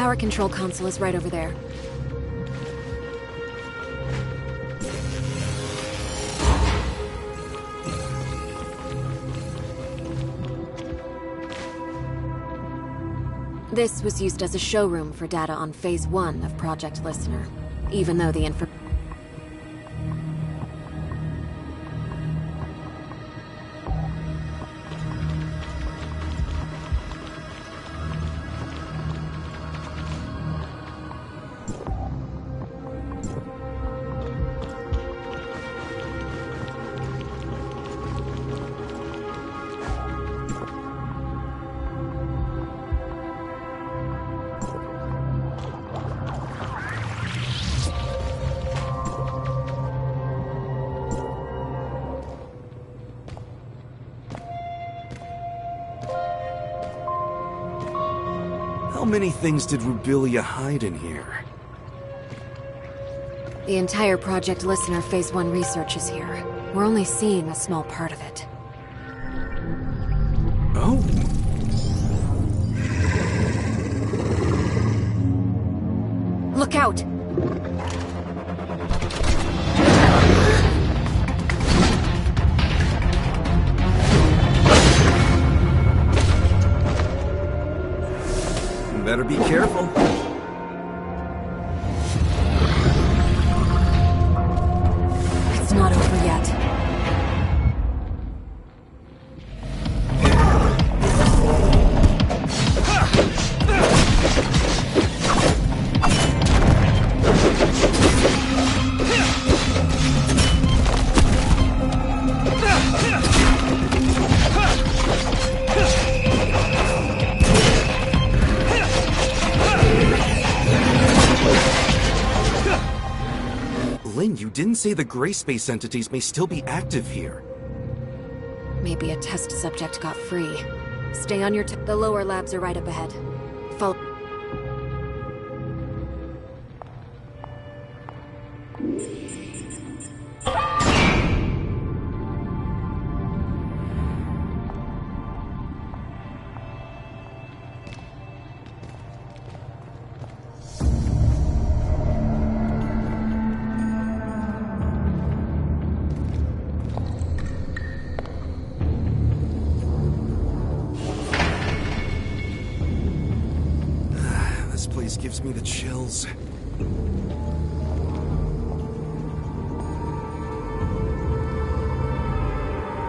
power control console is right over there. This was used as a showroom for data on Phase 1 of Project Listener, even though the information... How many things did Rubilia hide in here? The entire Project Listener Phase 1 research is here. We're only seeing a small part of it. Oh. Look out! Better be careful. It's not over yet. Lynn, you didn't say the gray space entities may still be active here. Maybe a test subject got free. Stay on your the lower labs are right up ahead. Follow. This place gives me the chills.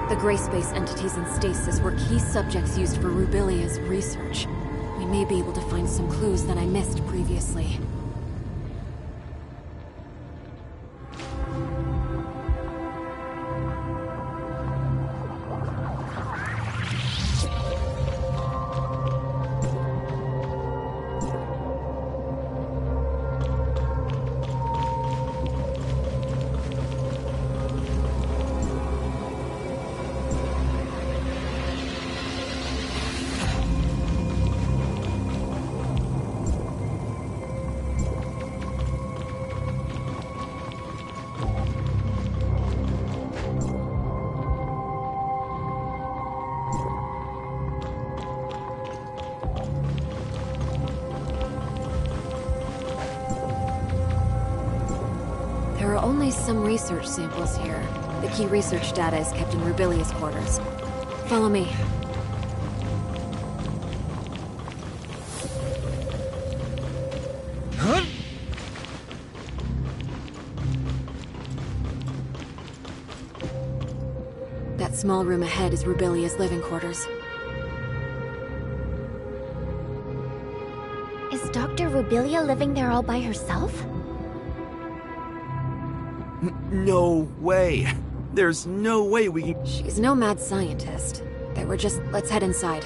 The gray space entities in stasis were key subjects used for Rubilia's research. We may be able to find some clues that I missed previously. There are only some research samples here. The key research data is kept in Rubilia's quarters. Follow me. Huh? That small room ahead is Rubilia's living quarters. Is Dr. Rubilia living there all by herself? No way. There's no way we can... She's no mad scientist. Let's head inside.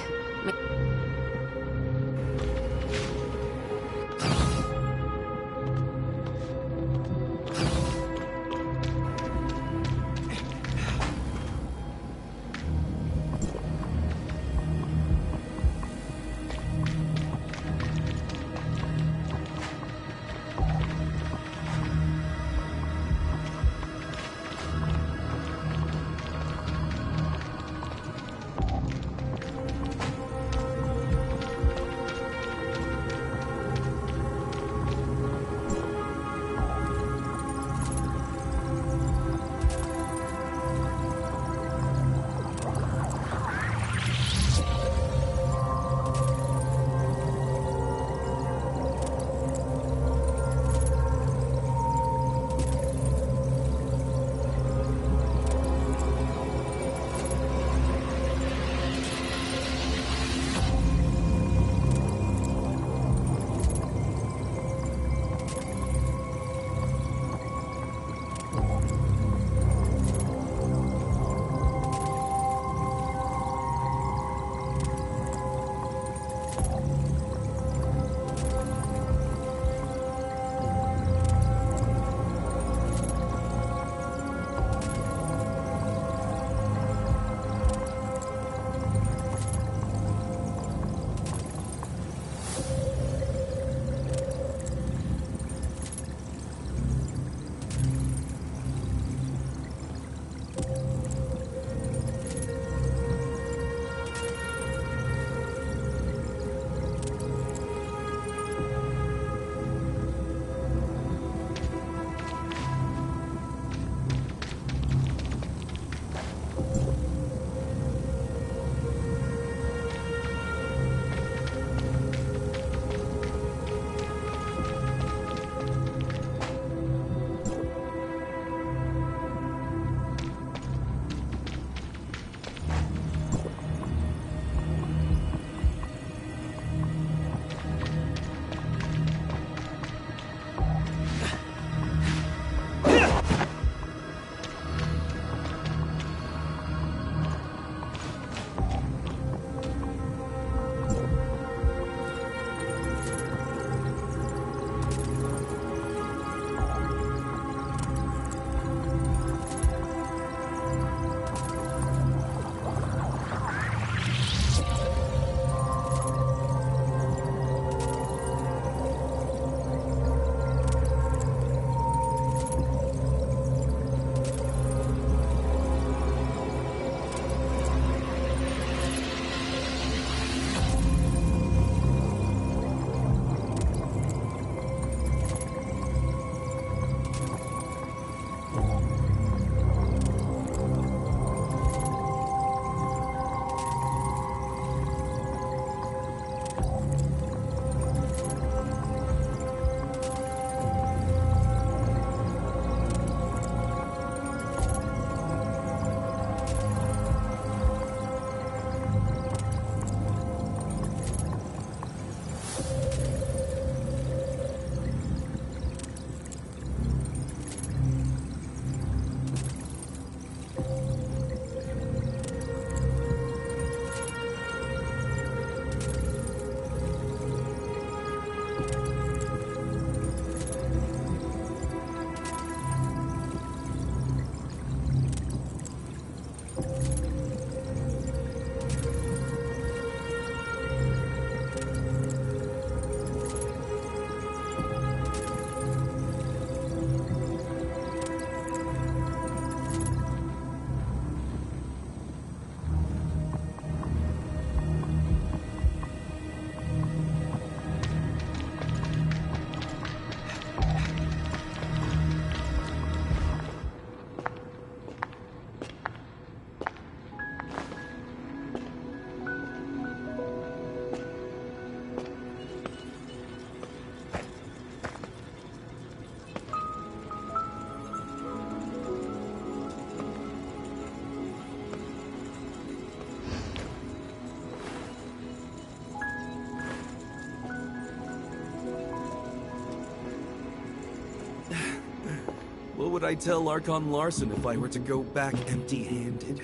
would I tell Archon Larson if I were to go back empty-handed?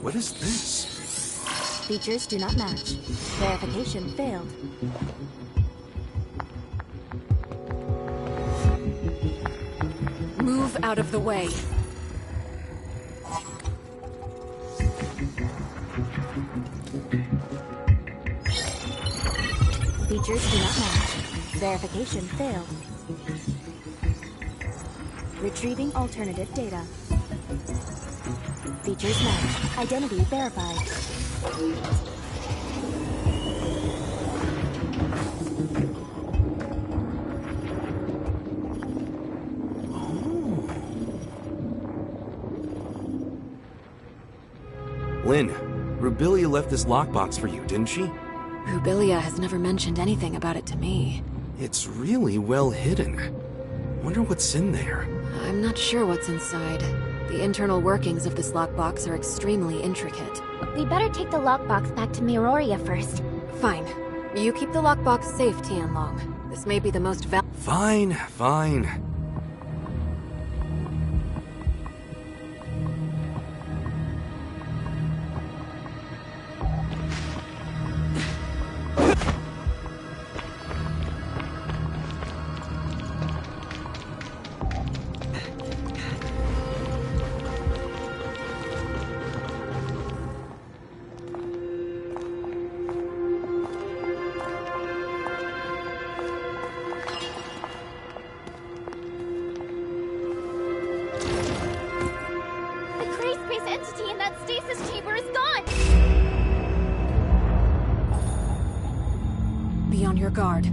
What is this? Features do not match. Verification failed. Move out of the way. Features do not match. Verification failed. Retrieving alternative data. Features match. Identity verified. Lynn, Rubilia left this lockbox for you, didn't she? Rubilia has never mentioned anything about it to me. It's really well hidden. Wonder what's in there. I'm not sure what's inside. The internal workings of this lockbox are extremely intricate. We better take the lockbox back to Miroria first. Fine. You keep the lockbox safe, Tianlong. This may be the most Fine. The gray space entity in that stasis chamber is gone! Be on your guard.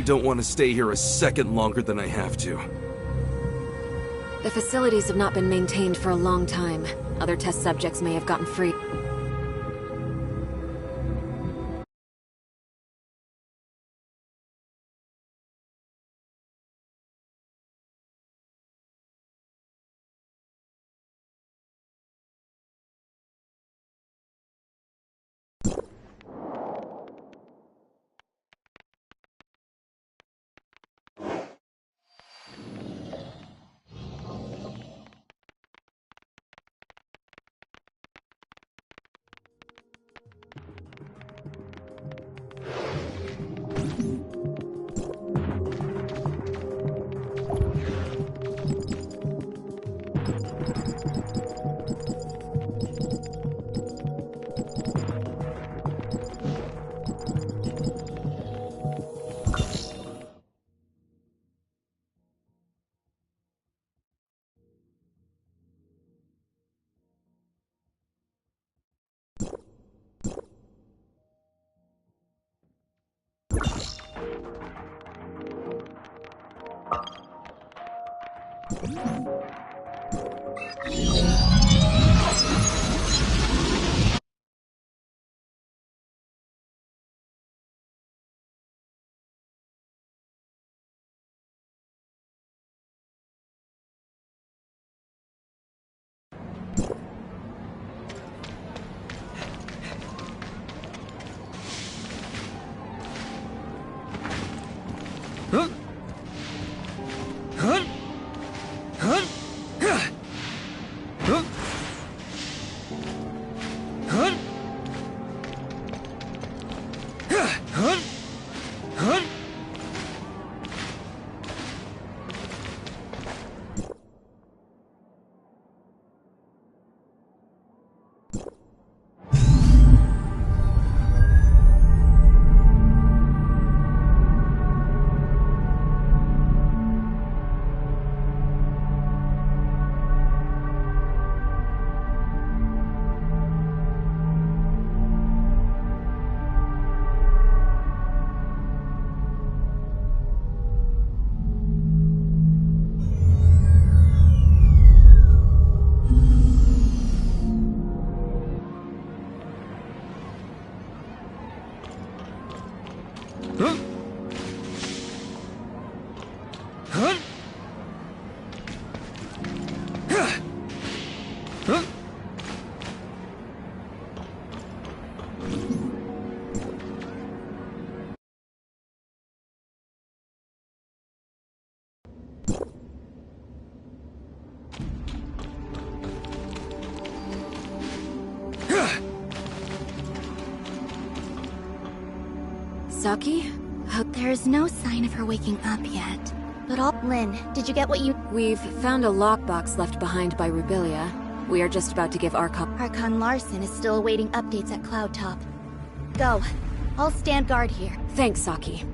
don't want to stay here a second longer than I have to. The facilities have not been maintained for a long time. Other test subjects may have gotten free. Saki? There's no sign of her waking up yet. But Lynn, did you get what you— We've found a lockbox left behind by Rubilia. We are just about to give Archon Larson is still awaiting updates at Cloud Top. Go. I'll stand guard here. Thanks, Saki.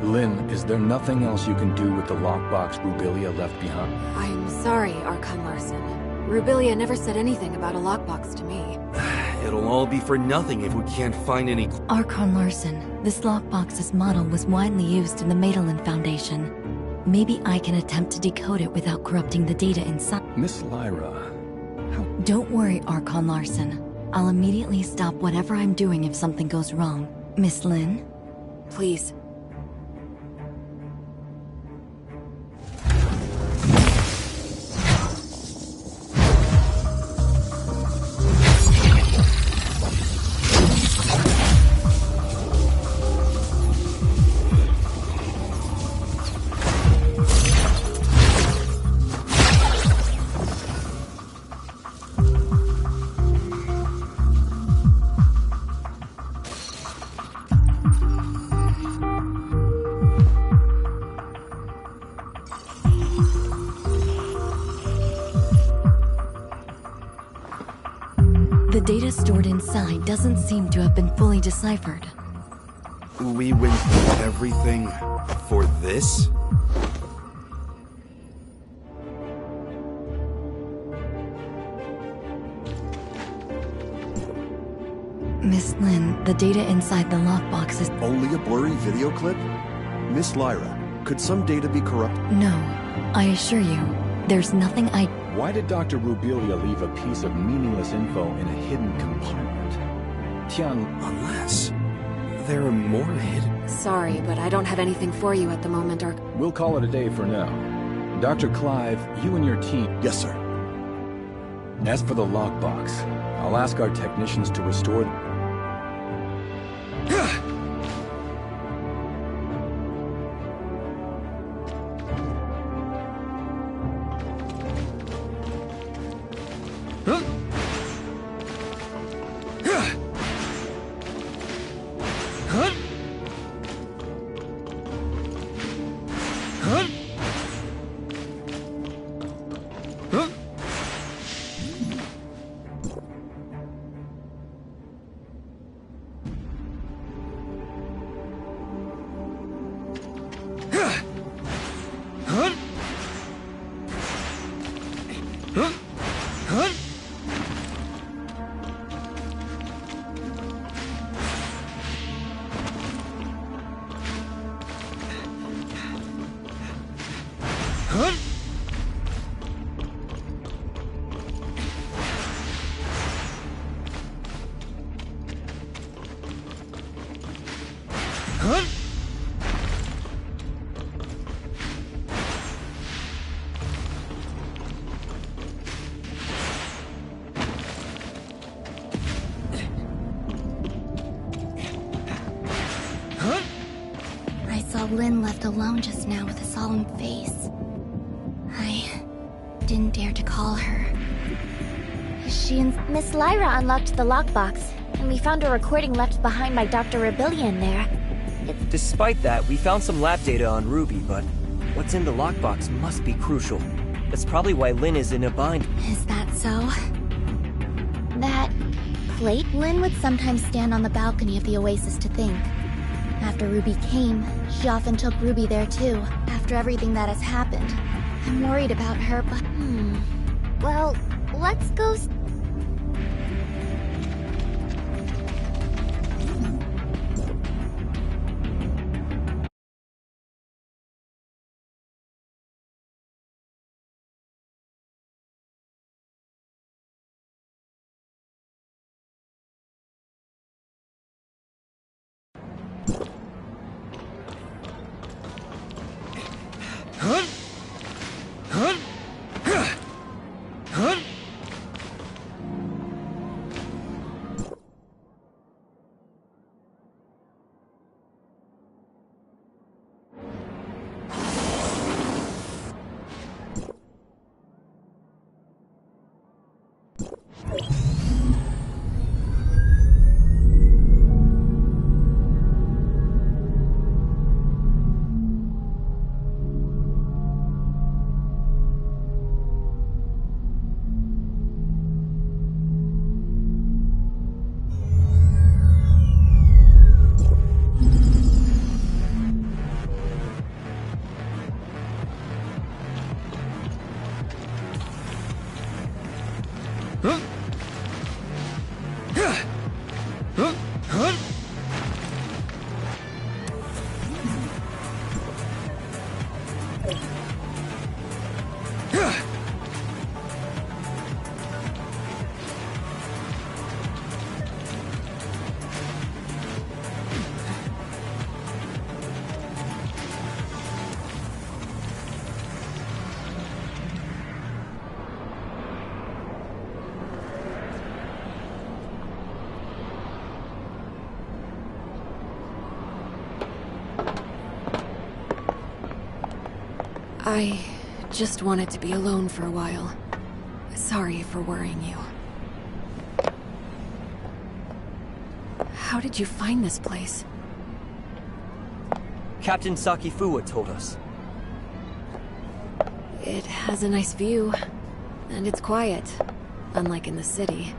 Lynn, is there nothing else you can do with the lockbox Rubilia left behind? I'm sorry, Archon Larson. Rubilia never said anything about a lockbox to me. It'll all be for nothing if we can't find any... Archon Larson, this lockbox's model was widely used in the Madelin Foundation. Maybe I can attempt to decode it without corrupting the data inside. Miss Lyra, Don't worry, Archon Larson. I'll immediately stop whatever I'm doing if something goes wrong. Miss Lin? Please. The data stored inside doesn't seem to have been fully deciphered. We went through everything for this? Miss Lin, the data inside the lockbox is... Only a blurry video clip? Miss Lyra, could some data be corrupt? No, I assure you, there's nothing I... why did Dr. Rubilia leave a piece of meaningless info in a hidden compartment? Tian, Unless... there are more hidden... Sorry, but I don't have anything for you at the moment, we'll call it a day for now. Dr. Clive, you and your team... Yes, sir. As for the lockbox, I'll ask our technicians to restore... I saw Lin left alone just now with a solemn face. I didn't dare to call her. She and Miss Lyra unlocked the lockbox, and we found a recording left behind by Dr. Rubilia in there. Despite that, we found some lab data on Ruby, but what's in the lockbox must be crucial. That's probably why Lin is in a bind. Is that so? That plate? Lin would sometimes stand on the balcony of the Oasis to think. After Ruby came, she often took Ruby there too. After everything that has happened, I'm worried about her, but... Well, let's go... I just wanted to be alone for a while. Sorry for worrying you. How did you find this place? Captain Sakifuwa told us. It has a nice view, and it's quiet, unlike in the city.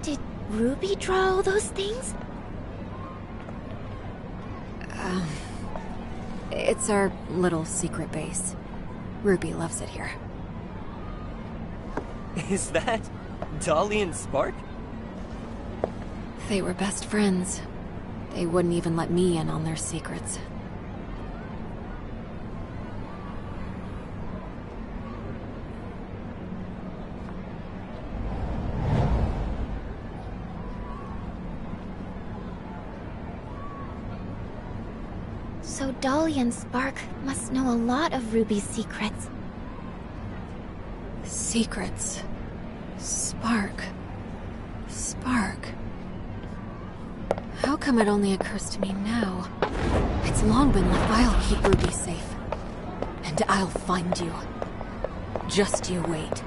Did Ruby draw all those things? It's our little secret base. Ruby loves it here. Is that Dolly and Spark? They were best friends. They wouldn't even let me in on their secrets. So Dolly and Spark must know a lot of Ruby's secrets. Secrets. Spark. Spark. How come it only occurs to me now? It's long been left. I'll keep Ruby safe. And I'll find you. Just you wait.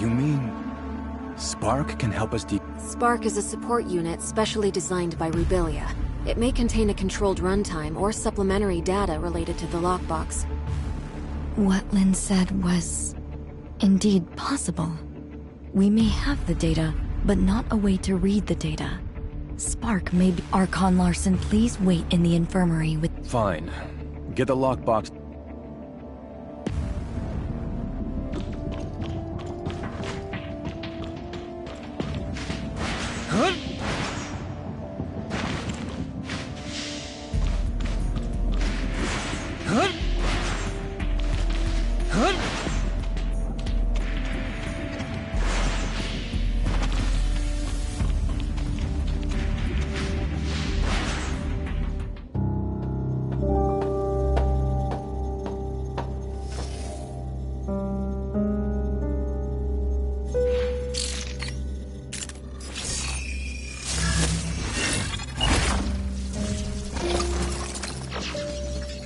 You mean... Spark can help us Spark is a support unit specially designed by Rubilia. It may contain a controlled runtime or supplementary data related to the lockbox. What Lynn said was... indeed possible. We may have the data, but not a way to read the data. Spark may be... Archon Larson, please wait in the infirmary with... Fine. Get the lockbox...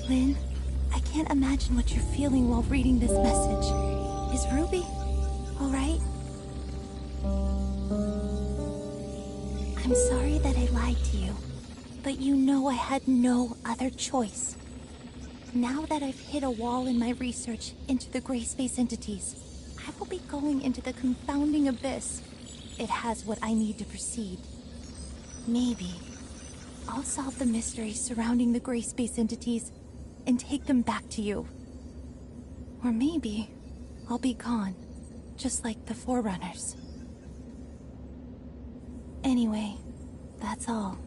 Lynn, I can't imagine what you're feeling while reading this message. Is Ruby alright? I'm sorry that I lied to you, but you know I had no other choice. Now that I've hit a wall in my research into the gray space entities, I will be going into the confounding abyss. It has what I need to proceed. Maybe I'll solve the mysteries surrounding the gray space entities and take them back to you. Or maybe I'll be gone, just like the Forerunners. Anyway, that's all.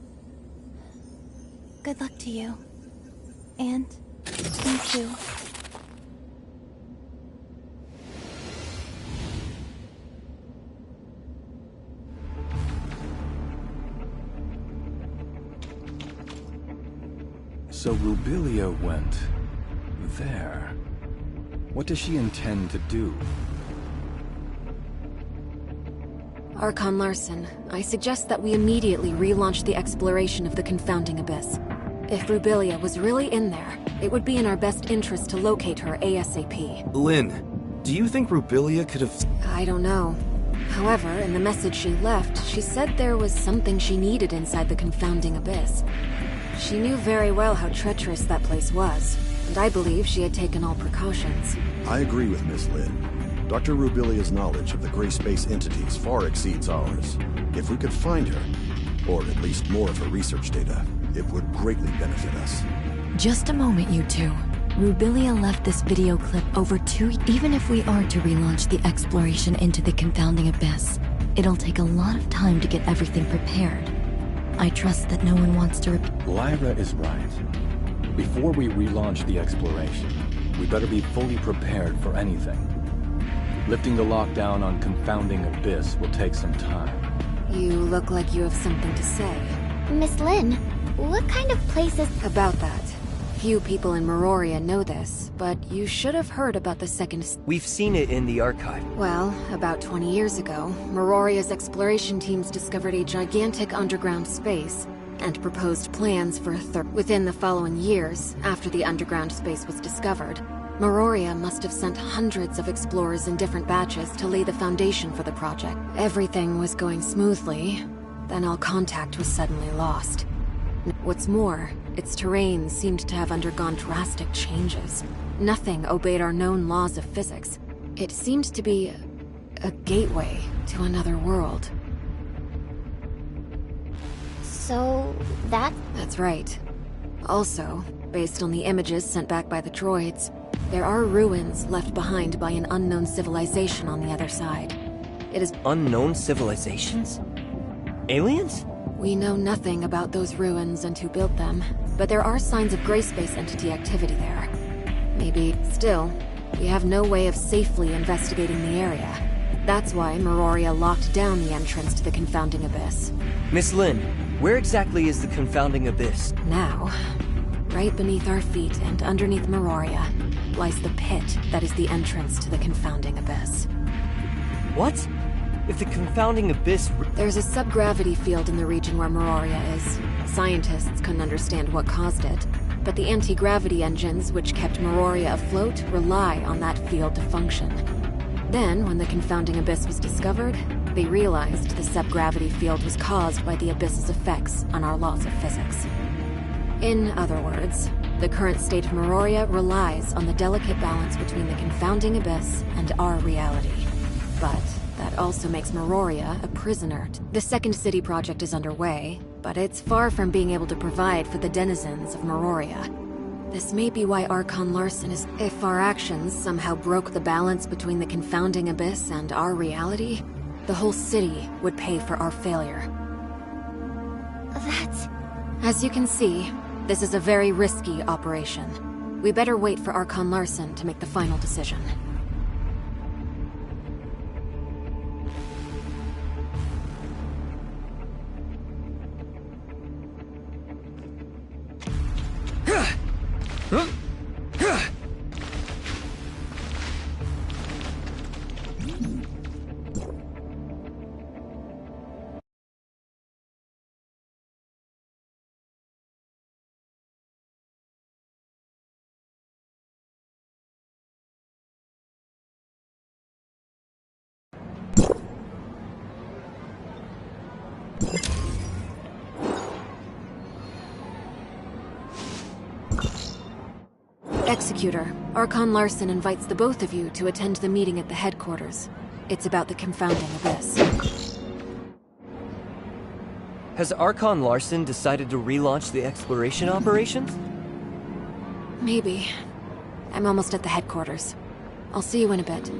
Good luck to you. And me too. So Rubilia went there. What does she intend to do? Archon Larson, I suggest that we immediately relaunch the exploration of the confounding abyss. If Rubilia was really in there, it would be in our best interest to locate her ASAP. Lynn, do you think Rubilia could have... I don't know. However, in the message she left, she said there was something she needed inside the confounding abyss. She knew very well how treacherous that place was, and I believe she had taken all precautions. I agree with Miss Lin. Dr. Rubilia's knowledge of the gray space entities far exceeds ours. If we could find her, or at least more of her research data, it would greatly benefit us. Just a moment, you two. Rubilia left this video clip over 2... Even if we are to relaunch the exploration into the confounding abyss, it'll take a lot of time to get everything prepared. I trust that no one wants to Lyra is right. Before we relaunch the exploration, we better be fully prepared for anything. Lifting the lockdown on Confounding Abyss will take some time. You look like you have something to say. Miss Lin, what kind of place is... About that. Few people in Meroria know this, but you should have heard about the second... We've seen it in the archive. Well, about 20 years ago, Meroria's exploration teams discovered a gigantic underground space and proposed plans for a third. Within the following years, after the underground space was discovered, Meroria must have sent hundreds of explorers in different batches to lay the foundation for the project. Everything was going smoothly, then all contact was suddenly lost. What's more, its terrain seemed to have undergone drastic changes. Nothing obeyed our known laws of physics. It seemed to be a gateway to another world. So, That's right. Also, based on the images sent back by the droids, there are ruins left behind by an unknown civilization on the other side. It is... Unknown civilizations? Aliens? We know nothing about those ruins and who built them, but there are signs of gray space entity activity there. Maybe, still, we have no way of safely investigating the area. That's why Meroria locked down the entrance to the Confounding Abyss. Miss Lin, where exactly is the Confounding Abyss? Now, right beneath our feet and underneath Meroria, lies the pit that is the entrance to the Confounding Abyss. What? If the Confounding Abyss... There's a subgravity field in the region where Meroria is. Scientists couldn't understand what caused it, but the anti-gravity engines which kept Meroria afloat rely on that field to function. Then, when the Confounding Abyss was discovered, they realized the subgravity field was caused by the Abyss's effects on our laws of physics. In other words, the current state of Meroria relies on the delicate balance between the Confounding Abyss and our reality. But that also makes Meroria a prisoner. The Second City project is underway, but it's far from being able to provide for the denizens of Meroria. This may be why Archon Larson is... If our actions somehow broke the balance between the Confounding Abyss and our reality, the whole city would pay for our failure. As you can see, this is a very risky operation. We better wait for Archon Larson to make the final decision. Executor, Archon Larson invites the both of you to attend the meeting at the headquarters. It's about the confounding abyss. Has Archon Larson decided to relaunch the exploration operations? Maybe. I'm almost at the headquarters. I'll see you in a bit.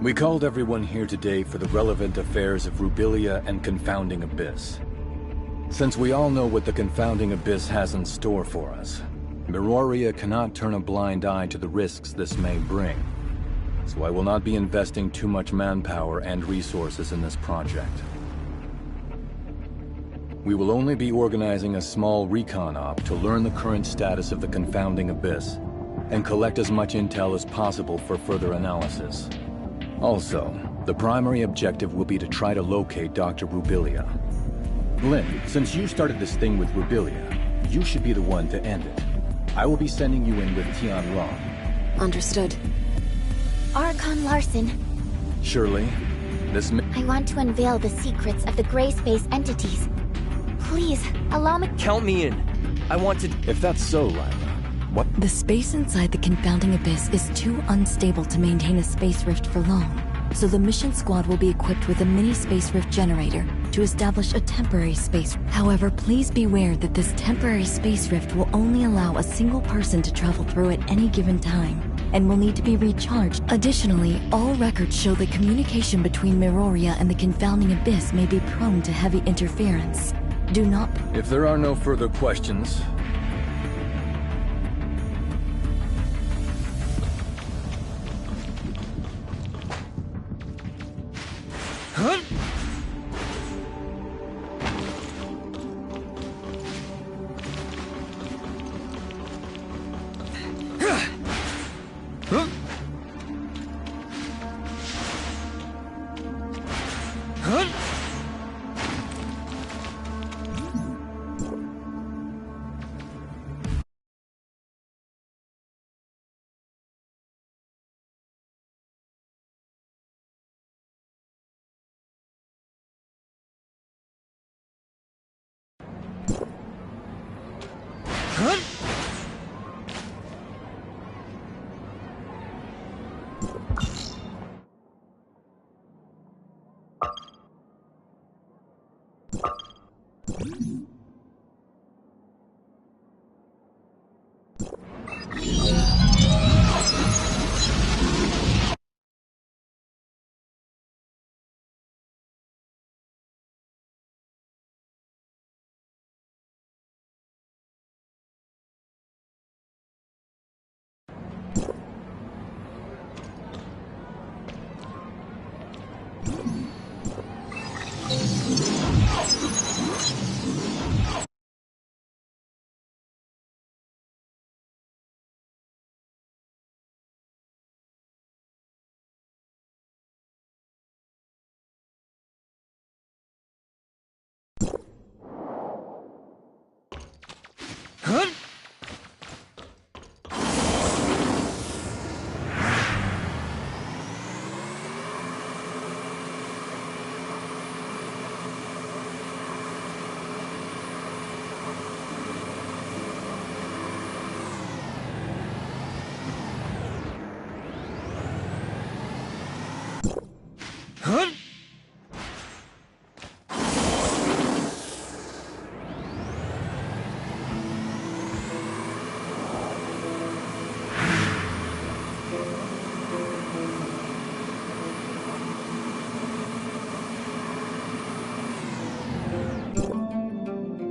We called everyone here today for the relevant affairs of Rubilia and Confounding Abyss. Since we all know what the Confounding Abyss has in store for us, Miroria cannot turn a blind eye to the risks this may bring. So I will not be investing too much manpower and resources in this project. We will only be organizing a small recon op to learn the current status of the Confounding Abyss, and collect as much intel as possible for further analysis. Also, the primary objective will be to try to locate Dr. Rubilia. Lynn, since you started this thing with Rubilia, you should be the one to end it. I will be sending you in with Tian Rong. Understood. Archon Larson, Shirley, this I want to unveil the secrets of the gray space entities. Please, allow me— Count me in. I want to— If that's so, Lila, what— The space inside the confounding abyss is too unstable to maintain a space rift for long, so the mission squad will be equipped with a mini space rift generator to establish a temporary space. However, please beware that this temporary space rift will only allow a single person to travel through at any given time, and will need to be recharged. Additionally, all records show that communication between Miroria and the confounding abyss may be prone to heavy interference. Do not— If there are no further questions, Huh?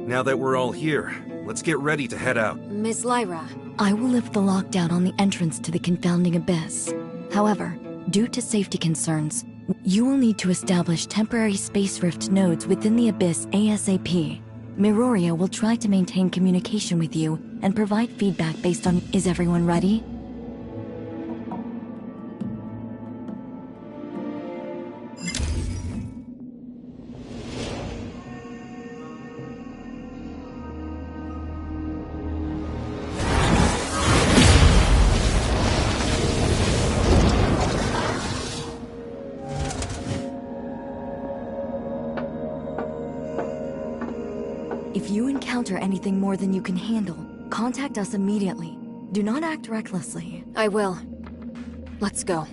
Now that we're all here, let's get ready to head out. Miss Lyra. I will lift the lockdown on the entrance to the confounding abyss. However, due to safety concerns, you will need to establish temporary space rift nodes within the abyss ASAP. Miroria will try to maintain communication with you and provide feedback based on... Is everyone ready? If you encounter anything more than you can handle, contact us immediately. Do not act recklessly. I will. Let's go.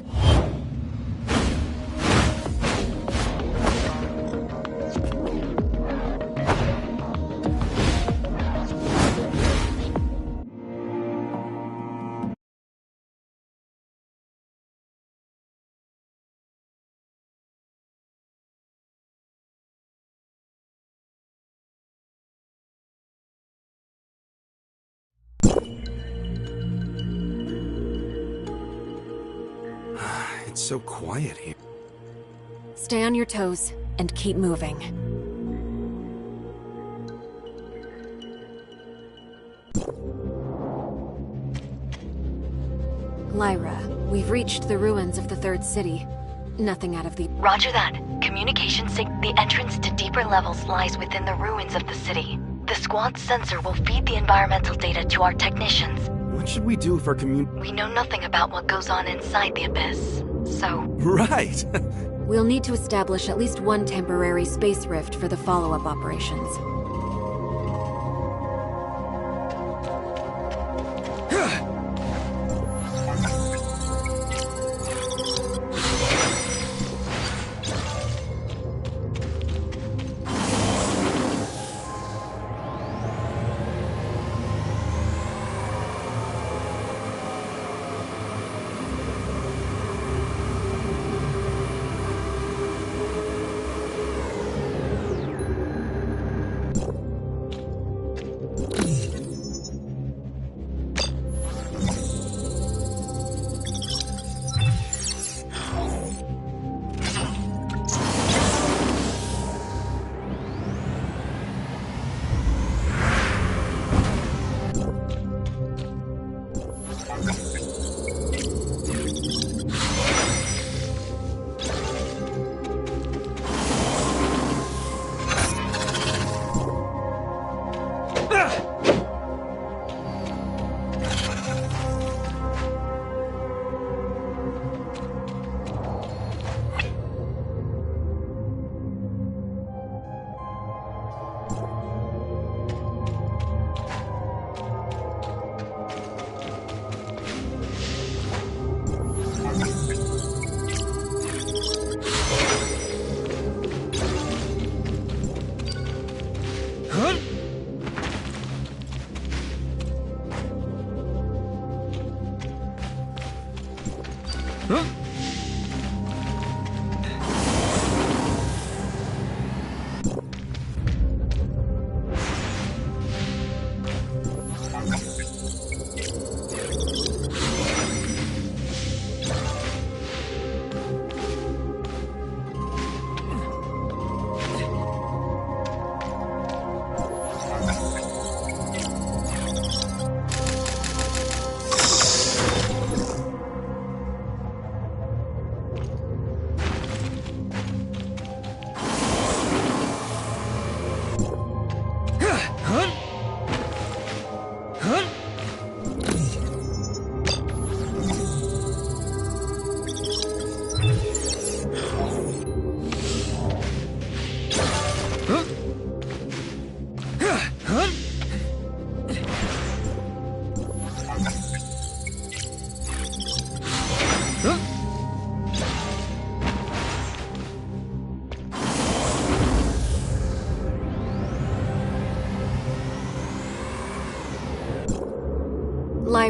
It's so quiet here. Stay on your toes and keep moving. Lyra, we've reached the ruins of the third city. Nothing out of the... Roger that. The entrance to deeper levels lies within the ruins of the city. The squad's sensor will feed the environmental data to our technicians. What should we do if our We know nothing about what goes on inside the abyss, so... Right! We'll need to establish at least one temporary space rift for the follow-up operations.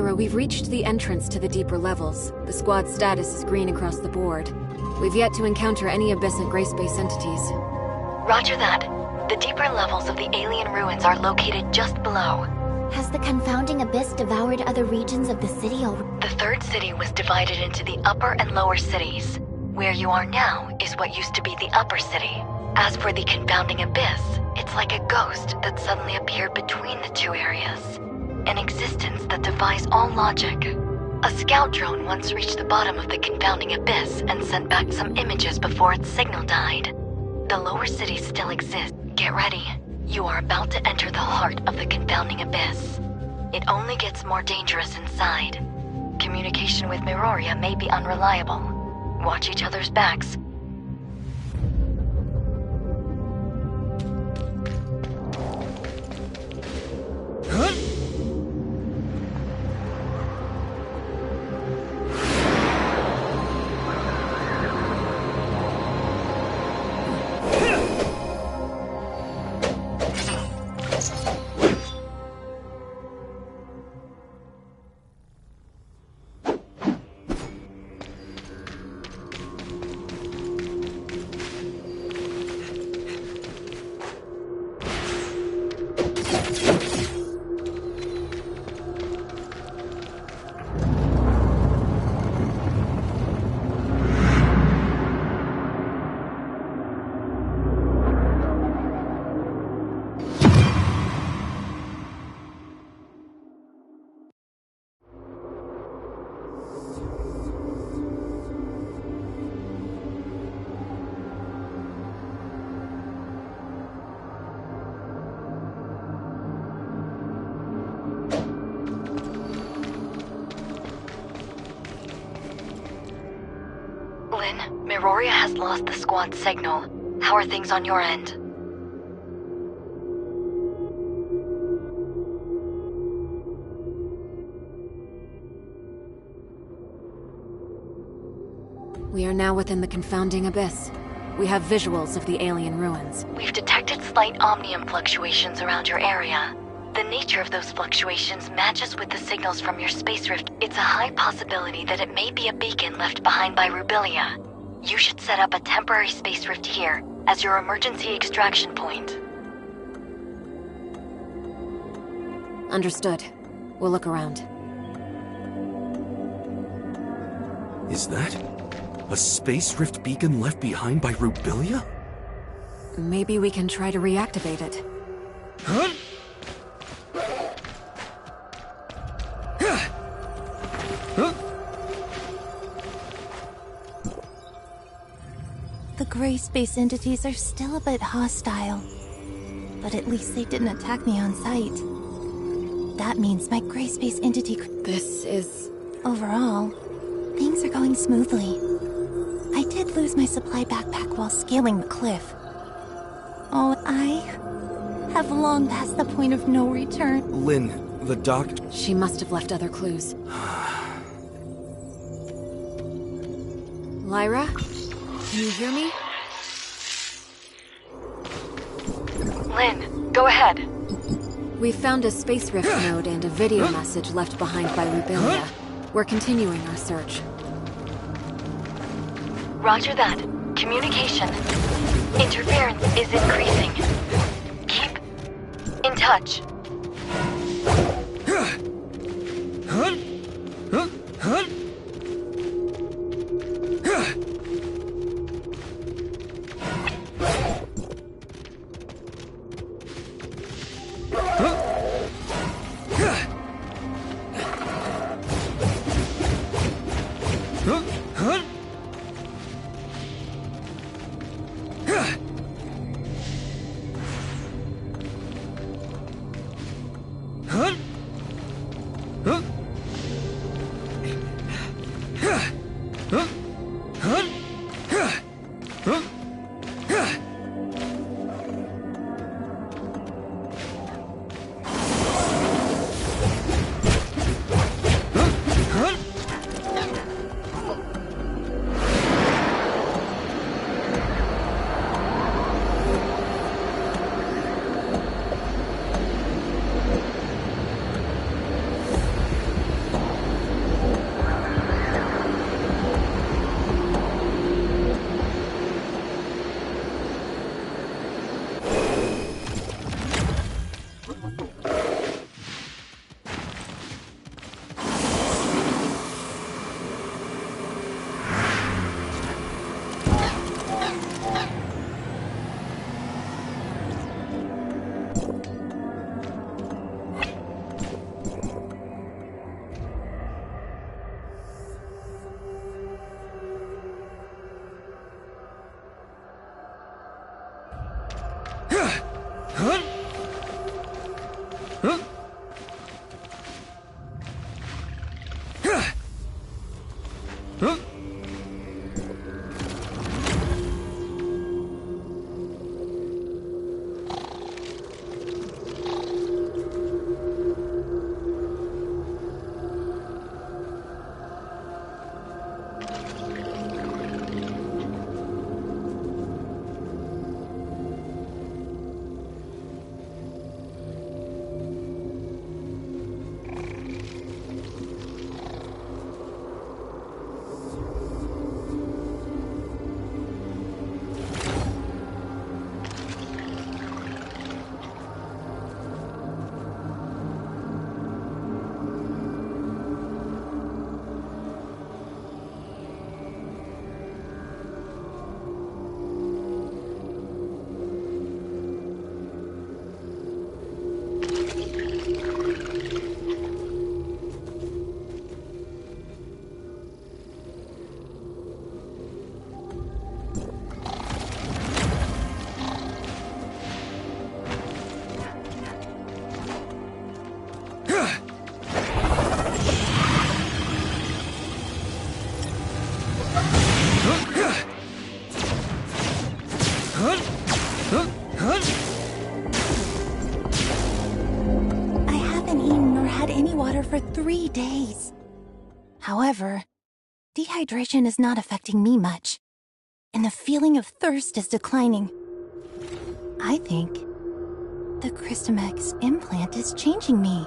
Lyra, we've reached the entrance to the deeper levels. The squad's status is green across the board. We've yet to encounter any abyssal gray space entities. Roger that. The deeper levels of the alien ruins are located just below. Has the confounding abyss devoured other regions of the city already? The third city was divided into the upper and lower cities. Where you are now is what used to be the upper city. As for the confounding abyss, it's like a ghost that suddenly appeared between the two areas. An existence that defies all logic. A scout drone once reached the bottom of the confounding abyss and sent back some images before its signal died. The lower cities still exist. Get ready. You are about to enter the heart of the confounding abyss. It only gets more dangerous inside. Communication with Miroria may be unreliable. Watch each other's backs. Lynn, Miroria has lost the squad signal. How are things on your end? We are now within the confounding abyss. We have visuals of the alien ruins. We've detected slight omnium fluctuations around your area. The nature of those fluctuations matches with the signals from your space rift. It's a high possibility that it may be a beacon left behind by Rubilia. You should set up a temporary space rift here as your emergency extraction point. Understood. We'll look around. Is that a space rift beacon left behind by Rubilia? Maybe we can try to reactivate it. Huh? The gray space entities are still a bit hostile, but at least they didn't attack me on sight. That means my gray space entity could... This is... Overall, things are going smoothly. I did lose my supply backpack while scaling the cliff. Oh, I have long passed the point of no return. Lynn, the doctor... She must have left other clues. Lyra? Can you hear me? Lynn, go ahead. We found a space rift node and a video message left behind by Rubilia. We're continuing our search. Roger that. Communication. Interference is increasing. Keep in touch. For 3 days. However, dehydration is not affecting me much, and the feeling of thirst is declining. I think the Christomax implant is changing me.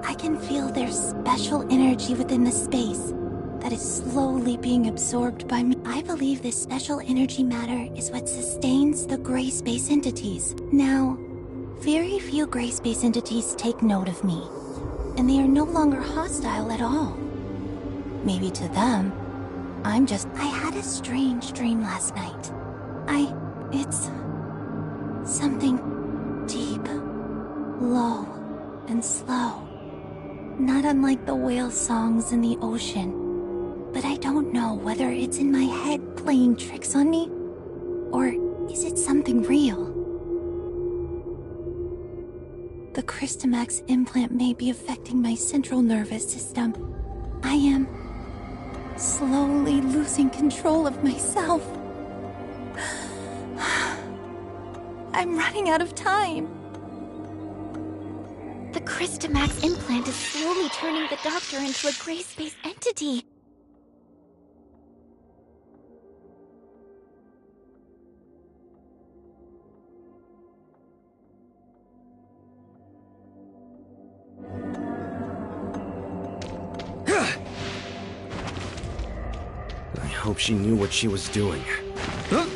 I can feel there's special energy within the space that is slowly being absorbed by me. I believe this special energy matter is what sustains the gray space entities. Now, very few gray space entities take note of me, and they are no longer hostile at all. Maybe to them, I had a strange dream last night. It's something deep, low, and slow. Not unlike the whale songs in the ocean. But I don't know whether it's in my head playing tricks on me, or is it something real? The Christomax implant may be affecting my central nervous system. I am slowly losing control of myself. I'm running out of time. The Christomax implant is slowly turning the Doctor into a gray space entity. I hope she knew what she was doing. Huh?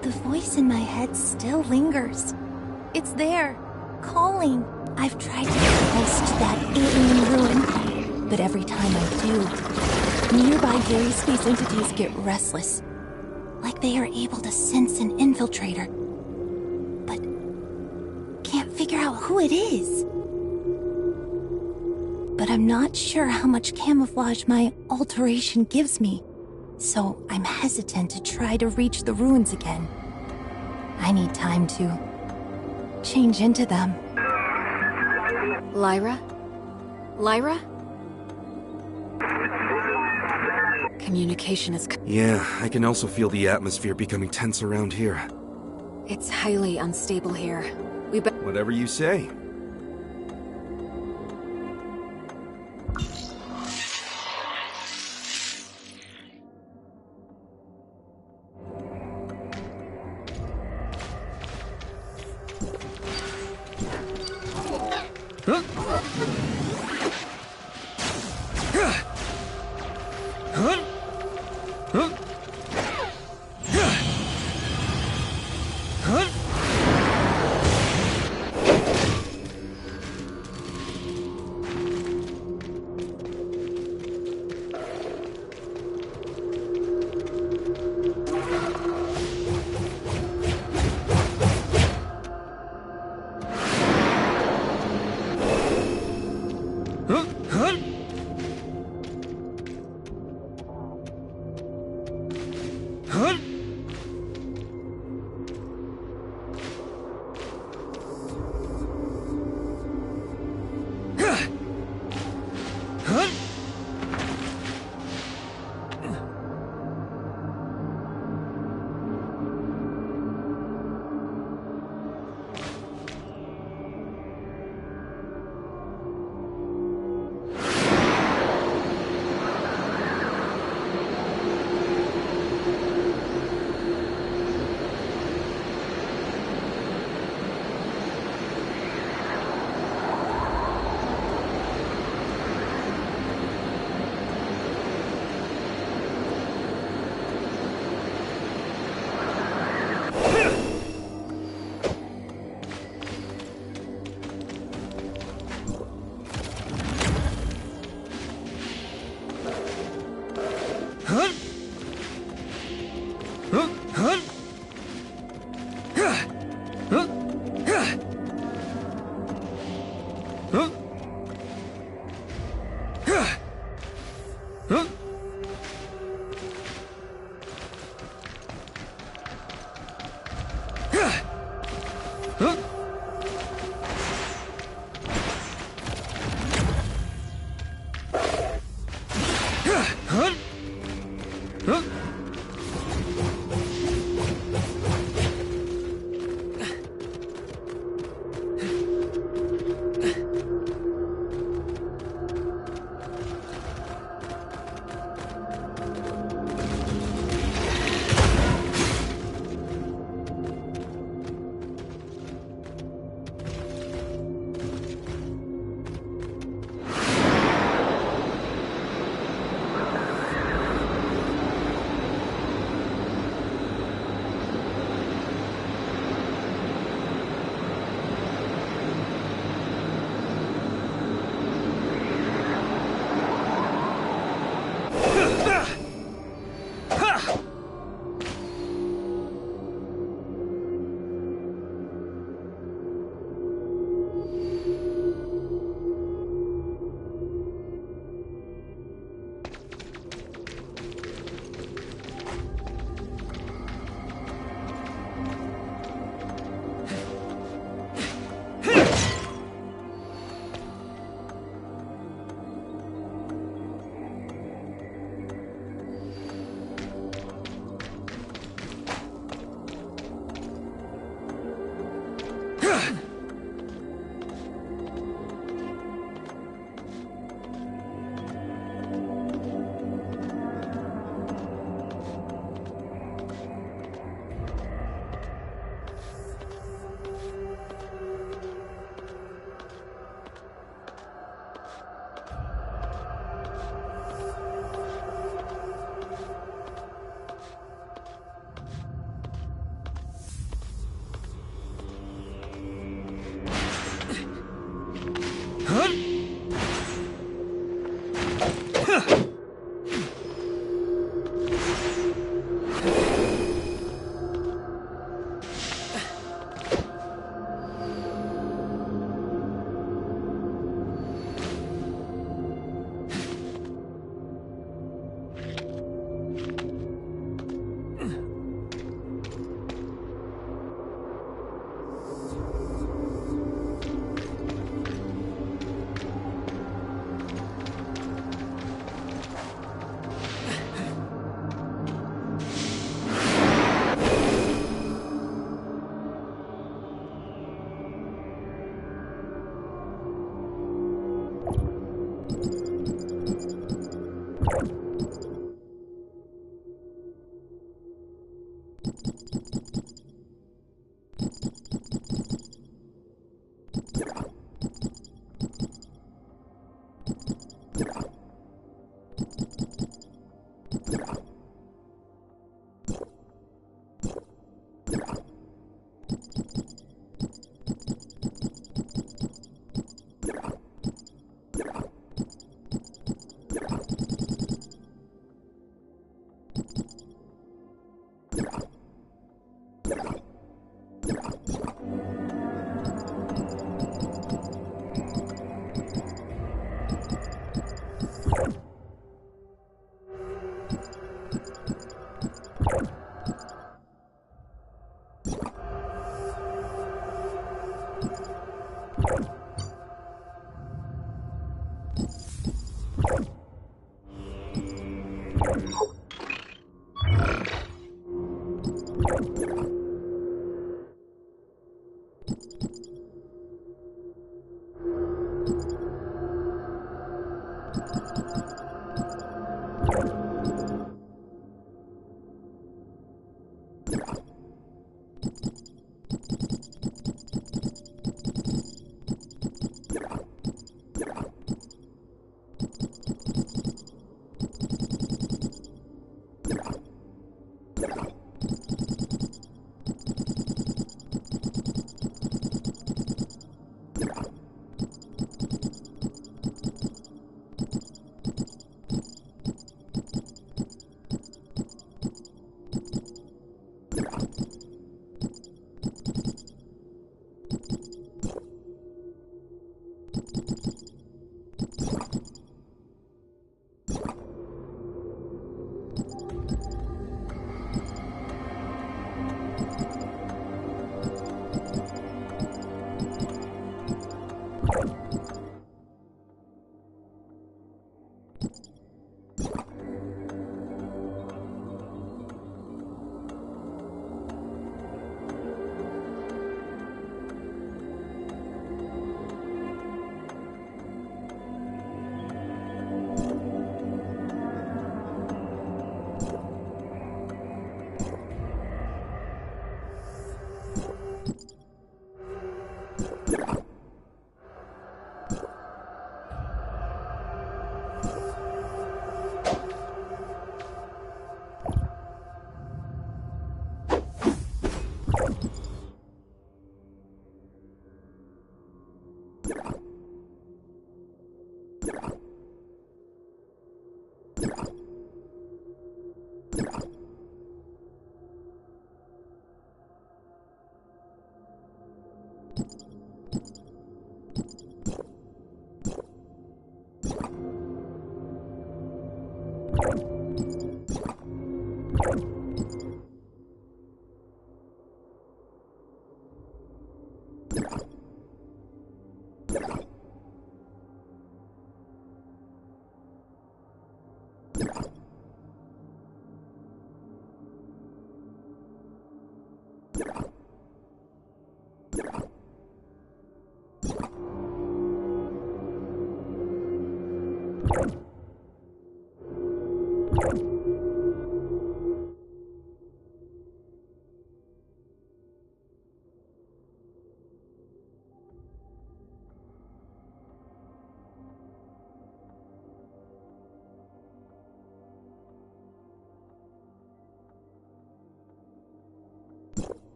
The voice in my head still lingers. It's there, calling. I've tried to get close to that alien ruin, but every time I do, nearby gray space entities get restless, like they are able to sense an infiltrator, but can't figure out who it is. But I'm not sure how much camouflage my alteration gives me, so I'm hesitant to try to reach the ruins again. I need time to change into them. Lyra? Lyra? Communication is... Yeah, I can also feel the atmosphere becoming tense around here. It's highly unstable here. Whatever you say.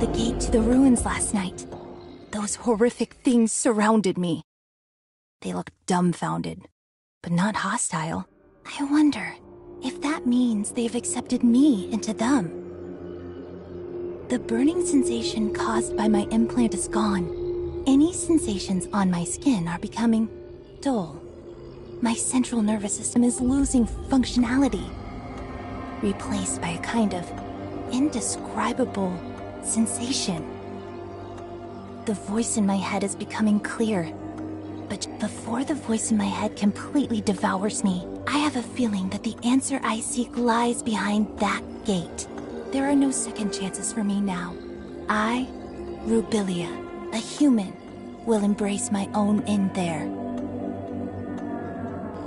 The gate to the ruins last night. Those horrific things surrounded me. They looked dumbfounded, but not hostile. I wonder if that means they've accepted me into them. The burning sensation caused by my implant is gone. Any sensations on my skin are becoming dull. My central nervous system is losing functionality, replaced by a kind of indescribable sensation. The voice in my head is becoming clear, but before the voice in my head completely devours me, I have a feeling that the answer I seek lies behind that gate. There are no second chances for me now. I, Rubilia, a human, will embrace my own end there.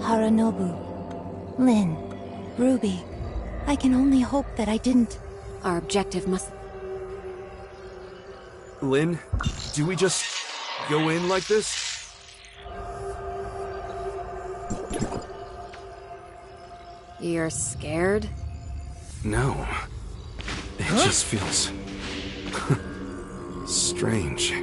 Haranobu, Lin, Ruby, I can only hope that I didn't... Our objective must... Lin, do we just go in like this? You're scared? No. It just feels... strange.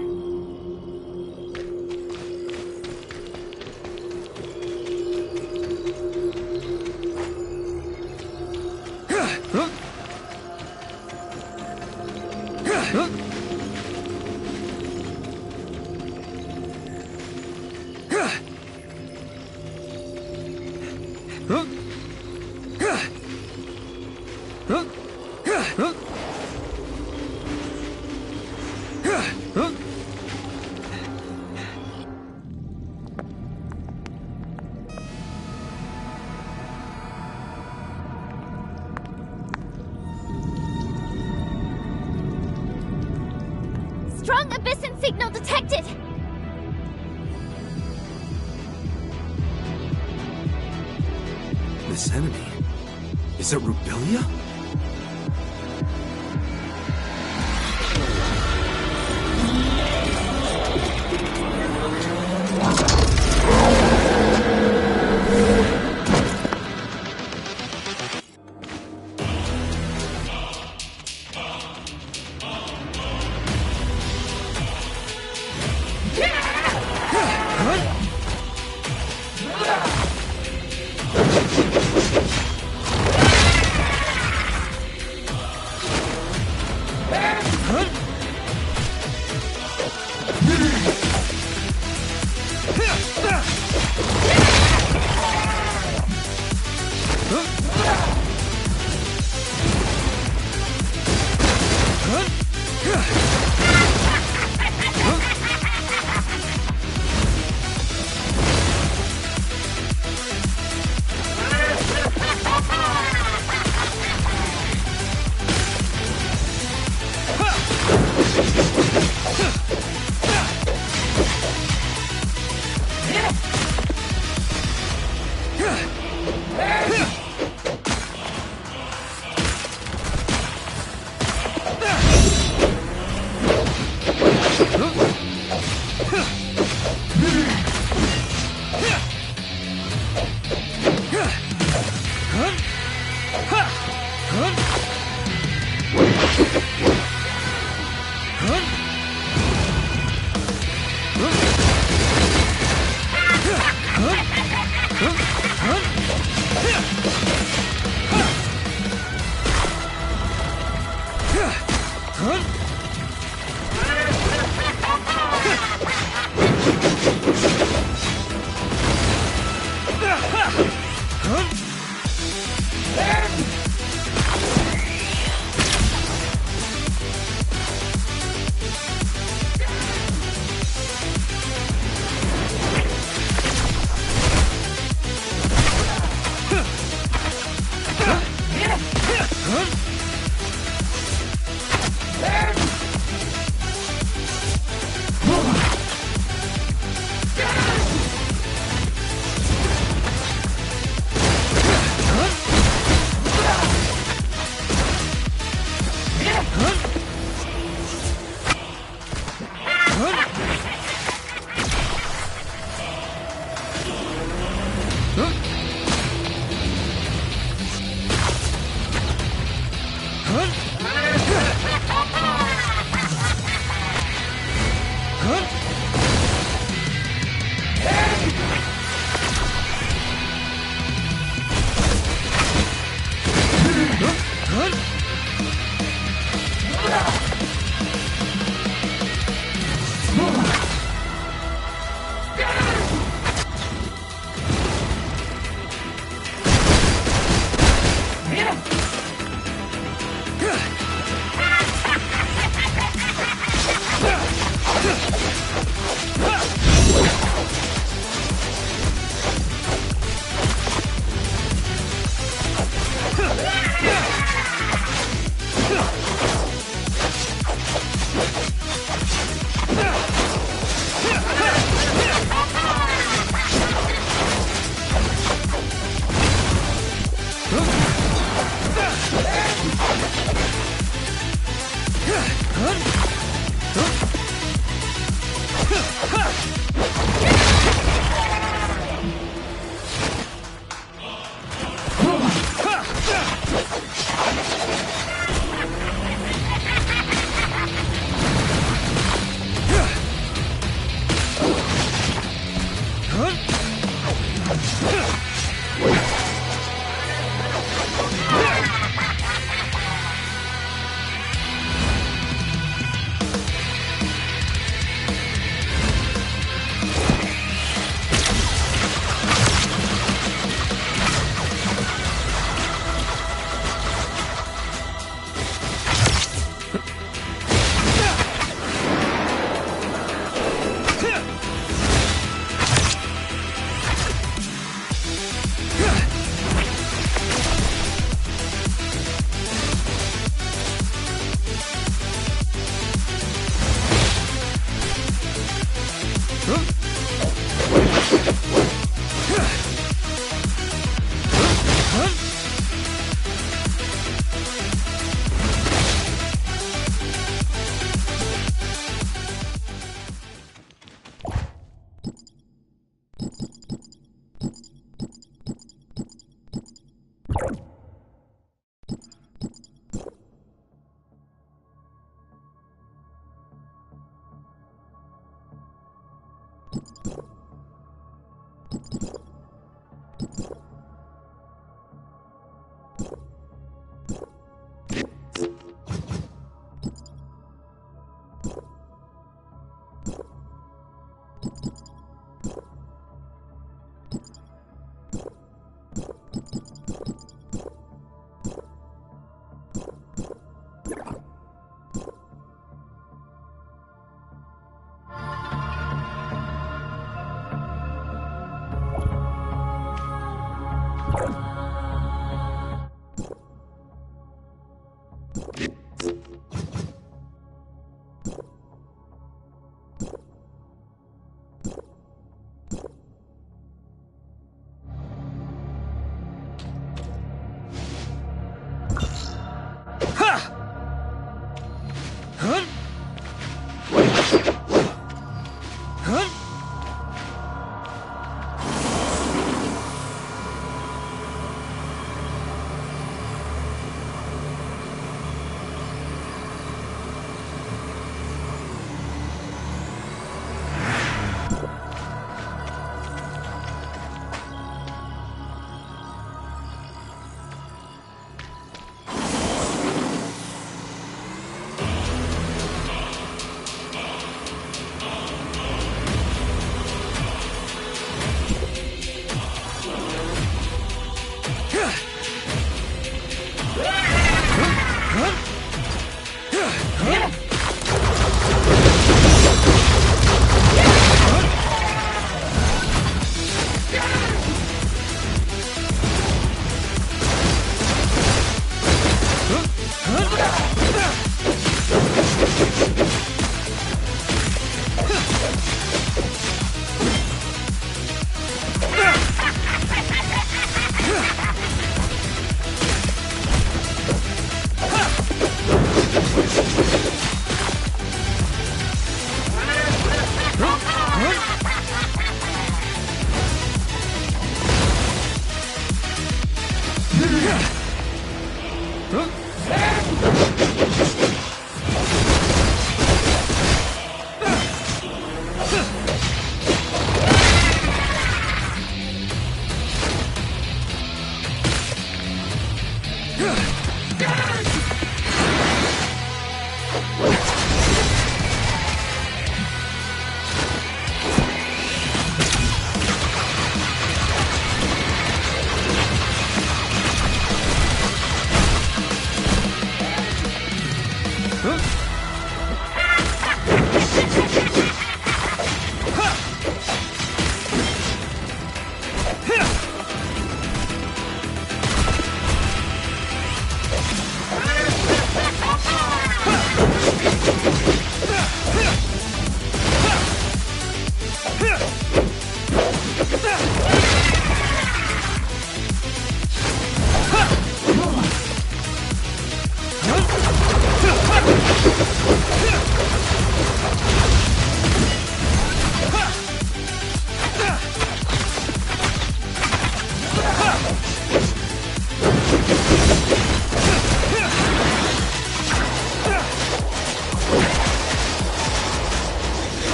Strong Abyssin signal detected! This enemy... is it Rubilia?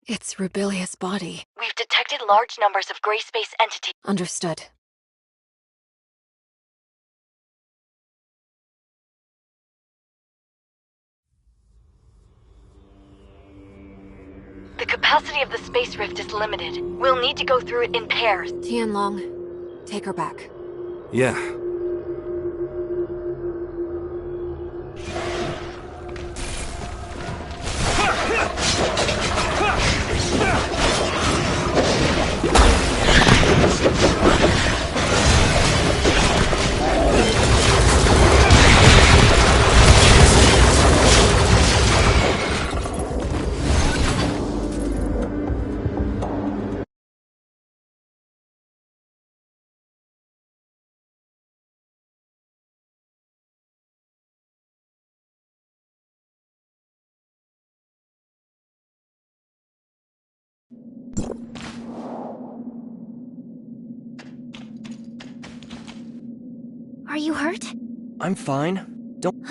It's Rubilia's body. We've detected large numbers of gray space entities. Understood. The capacity of the space rift is limited. We'll need to go through it in pairs. Tianlong, take her back. Yeah. Are you hurt? I'm fine. Don't...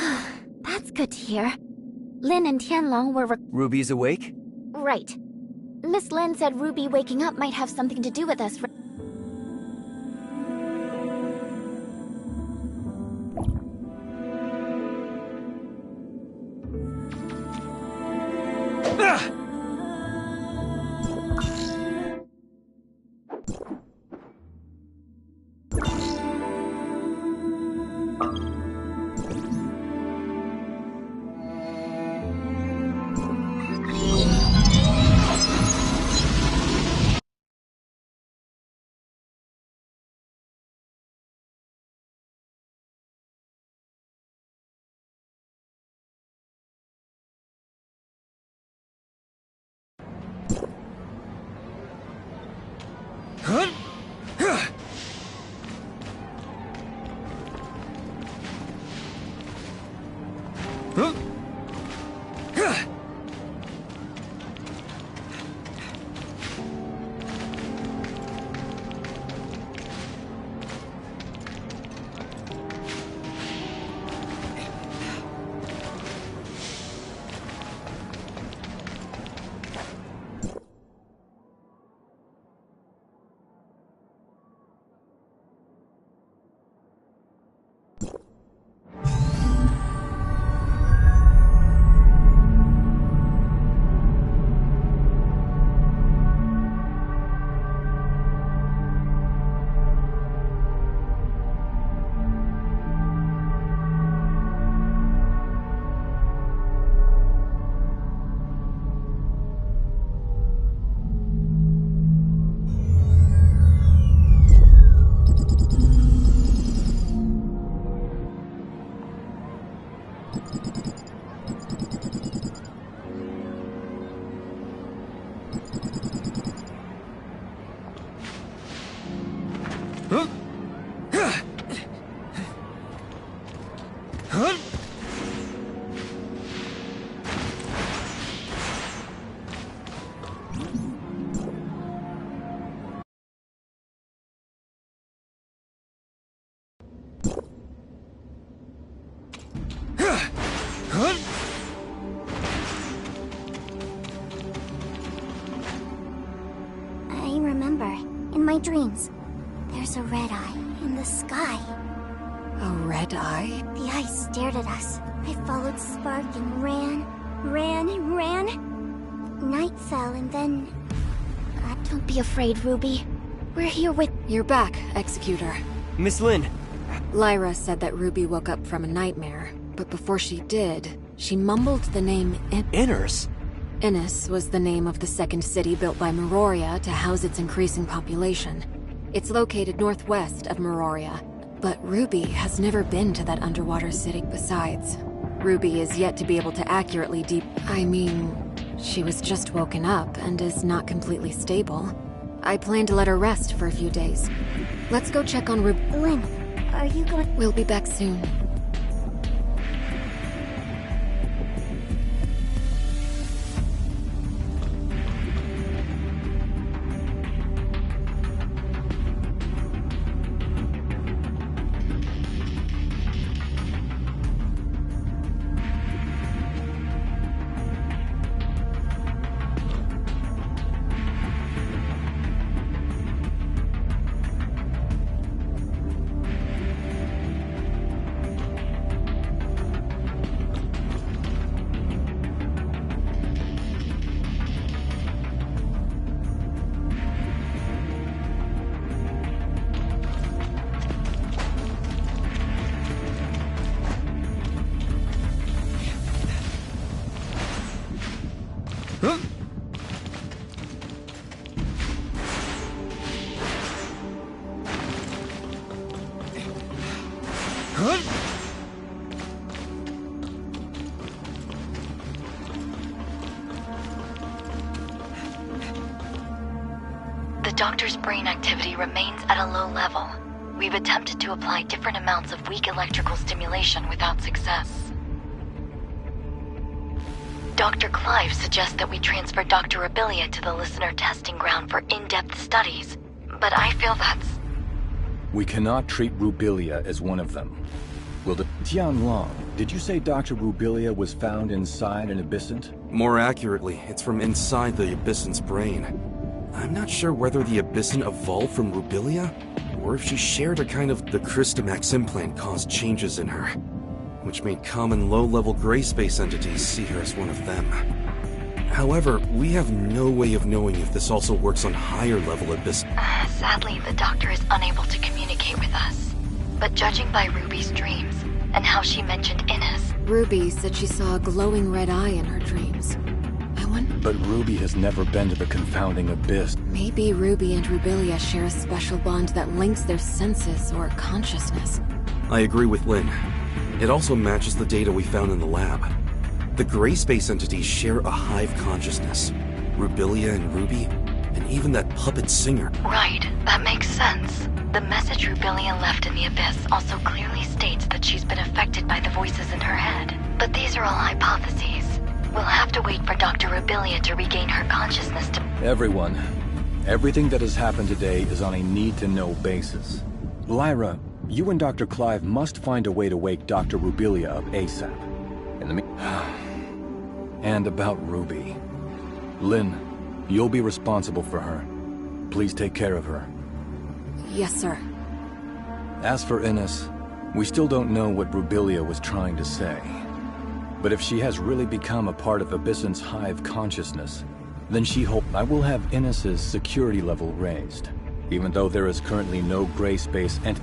That's good to hear. Lin and Tianlong were Ruby's awake? right. Miss Lin said Ruby waking up might have something to do with us. I remember, in my dreams, there's a red eye in the sky. A red eye? The eye stared at us. I followed Spark and ran. Night fell and then... Don't be afraid, Ruby. We're here with... You're back, Executor. Miss Lin. Lyra said that Ruby woke up from a nightmare, but before she did, she mumbled the name Inners? Innis was the name of the second city built by Meroria to house its increasing population. It's located northwest of Meroria, but Ruby has never been to that underwater city. Besides, Ruby is yet to be able to accurately she was just woken up and is not completely stable. I plan to let her rest for a few days. Let's go check on Ruby. Lin, are you going... We'll be back soon. The doctor's brain activity remains at a low level. We've attempted to apply different amounts of weak electrical stimulation without success. Dr. Clive suggests that we transfer Dr. Abilia to the listener testing ground for in-depth studies, but I feel that's... We cannot treat Rubilia as one of them. Will the... Tianlong, did you say Dr. Rubilia was found inside an abyssant? More accurately, it's from inside the abyssant's brain. I'm not sure whether the abyssant evolved from Rubilia, or if she shared a kind of... The Christomax implant caused changes in her, which made common low-level gray space entities see her as one of them. However, we have no way of knowing if this also works on higher-level abyss... Sadly, the doctor is unable to communicate with us. But judging by Ruby's dreams, and how she mentioned Innes... Ruby said she saw a glowing red eye in her dreams. I wonder... But Ruby has never been to the confounding abyss. Maybe Ruby and Rubilia share a special bond that links their senses or consciousness. I agree with Lin. It also matches the data we found in the lab. The gray space entities share a hive consciousness. Rubilia and Ruby, and even that puppet singer. Right, that makes sense. The message Rubilia left in the abyss also clearly states that she's been affected by the voices in her head. But these are all hypotheses. We'll have to wait for Dr. Rubilia to regain her consciousness to... Everyone, everything that has happened today is on a need-to-know basis. Lyra, you and Dr. Clive must find a way to wake Dr. Rubilia up ASAP. In the And about Ruby. Lin, you'll be responsible for her. Please take care of her. Yes, sir. As for Innes, we still don't know what Rubilia was trying to say. But if she has really become a part of Abyssant's hive consciousness, then I will have Innes's security level raised, even though there is currently no gray space and...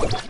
you